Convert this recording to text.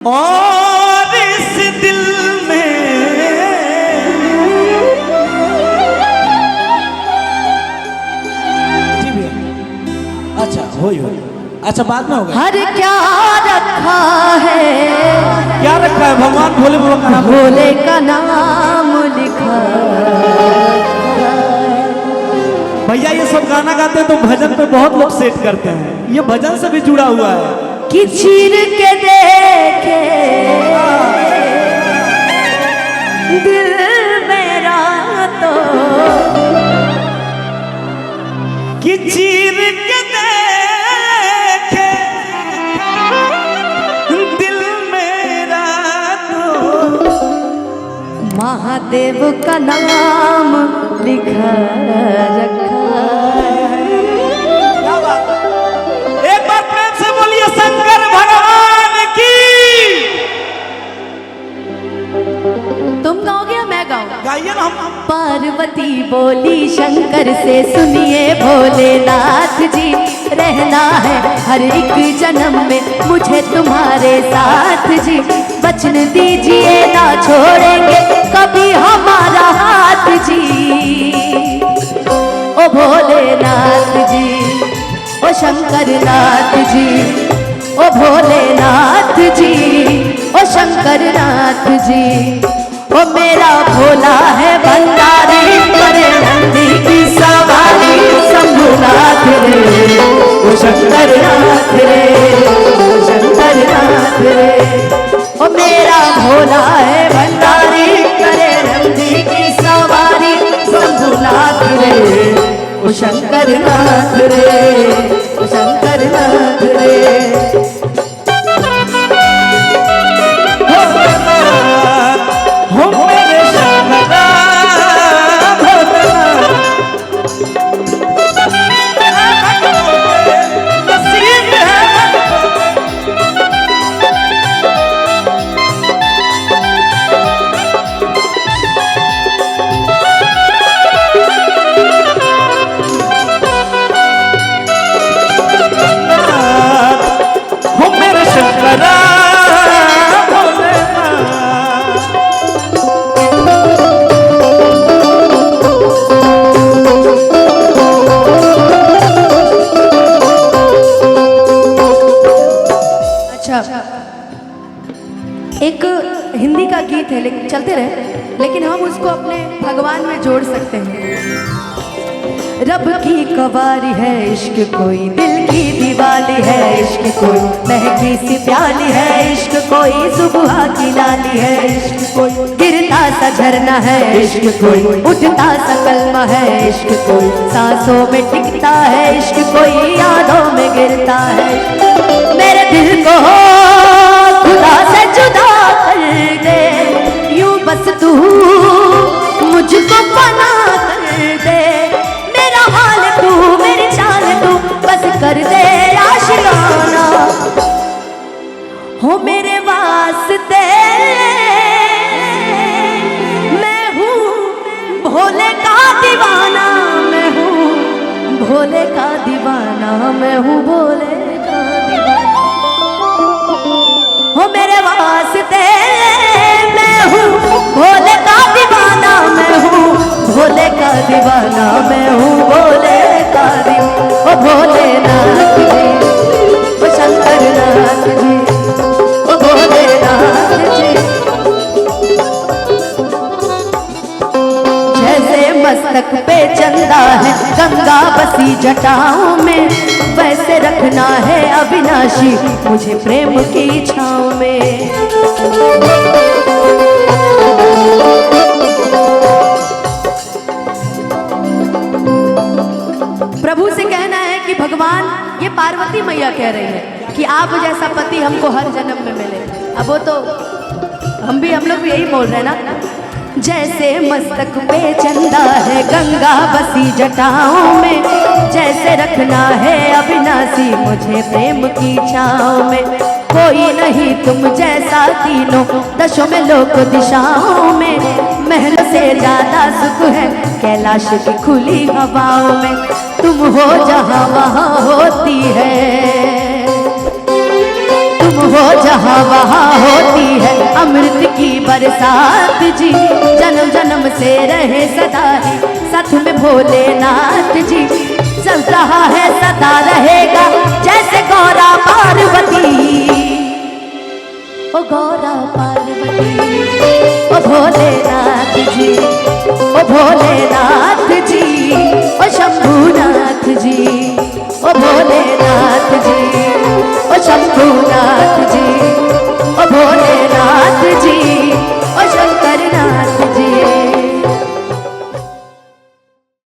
और इस दिल में जी भैया अच्छा हो अच्छा बाद में होगा। हर क्या रखा है, क्या रखा है? भगवान भोले बाबा का नाम, भोले का नाम लिखा। भैया ये सब गाना गाते हैं तो भजन पे बहुत लोग सेट करते हैं, ये भजन से भी जुड़ा हुआ है कि चीर के देखे दिल मेरा तो, कि चीर के देखे दिल मेरा तो महादेव का नाम लिखा रखा। एक बार प्रेम से बोलिए शंकर भगवान की। तुम गाओगे या मैं गाऊं? गाइए ना। हम पार्वती बोली शंकर से, सुनिए भोलेनाथ जी, रहना है हर एक जन्म में मुझे तुम्हारे साथ जी। वचन दीजिए ना छोड़ेंगे कभी हमारा हाथ जी। ओ भोलेनाथ जी, ओ शंकरनाथ जी, ओ भोलेनाथ जी, ओ शंकरनाथ जी। ओ मेरा भोला है भंडारी, करे नंदी की सवारी, शंभुनाथ रे, ओ शंकरनाथ रे, ओ शंकरनाथ रे। ओ मेरा भोला है भंडारी, करे नंदी की सवारी, शंभुनाथ रे, ओ शंकरनाथ रे, ओ शंकरनाथ रे। एक हिंदी का गीत है, लेकिन चलते रहे, लेकिन हम उसको अपने भगवान में जोड़ सकते हैं। रब की कवारी है इश्क कोई, दिल की दीवाली है इश्क कोई, महकी सी प्याली है इश्क कोई, सुबह की लाली है इश्क कोई, गिरता सा झरना है इश्क कोई, उठता सा कलमा है इश्क कोई, सांसों में टिकता है इश्क कोई, यादों में गिरता है। मेरे दिल को खुदा से जुदा कर दे, यूं बस तू मुझको पना कर दे। मेरा हाल तू, मेरी चाल तू, बस कर दे आशिकाना। हो मेरे वास्ते मैं हूँ भोले का दीवाना, मैं हूँ भोले का दीवाना, मैं हूँ भोले का दीवाना। हो मेरे वास्ते मैं हूँ भोले का दीवाना, मैं हूँ भोले का दीवाना, मैं हूँ भोले का दीवाना। ओ भोलेनाथ जी, ओ शंकरनाथ जी, ओ भोलेनाथ जी। जैसे मस्तक पे चंदा है गंगा बसी जटाओं में, वैसे रखना है अविनाशी मुझे प्रेम की छाँव में। प्रभु से कहना है कि भगवान, ये पार्वती मैया कह रही है कि आप जैसा पति हमको हर जन्म में मिले। अब वो तो हम लोग भी यही बोल रहे हैं ना। जैसे मस्तक पे चंदा है गंगा बसी जटाओं में, जैसे रखना है अविनाशी मुझे प्रेम की छाँव में। कोई नहीं तुम जैसा तीनों दशों में लोक दिशाओं में, महल से ज्यादा सुख है कैलाश की खुली हवाओं में। तुम हो जहाँ वहाँ होती है, तुम हो जहाँ वहाँ होती है अमृत की बरसात जी। जन्म जन्म से रहे सदा ही साथ में भोलेनाथ जी। चल रहा है सदा रहेगा जैसे गौरा पार्वती। ओ गौरा पार्वती ओ भोलेनाथ जी, ओ भोलेनाथ जी, ओ शंभुनाथ जी, ओ भोलेनाथ जी, ओ शंभुनाथ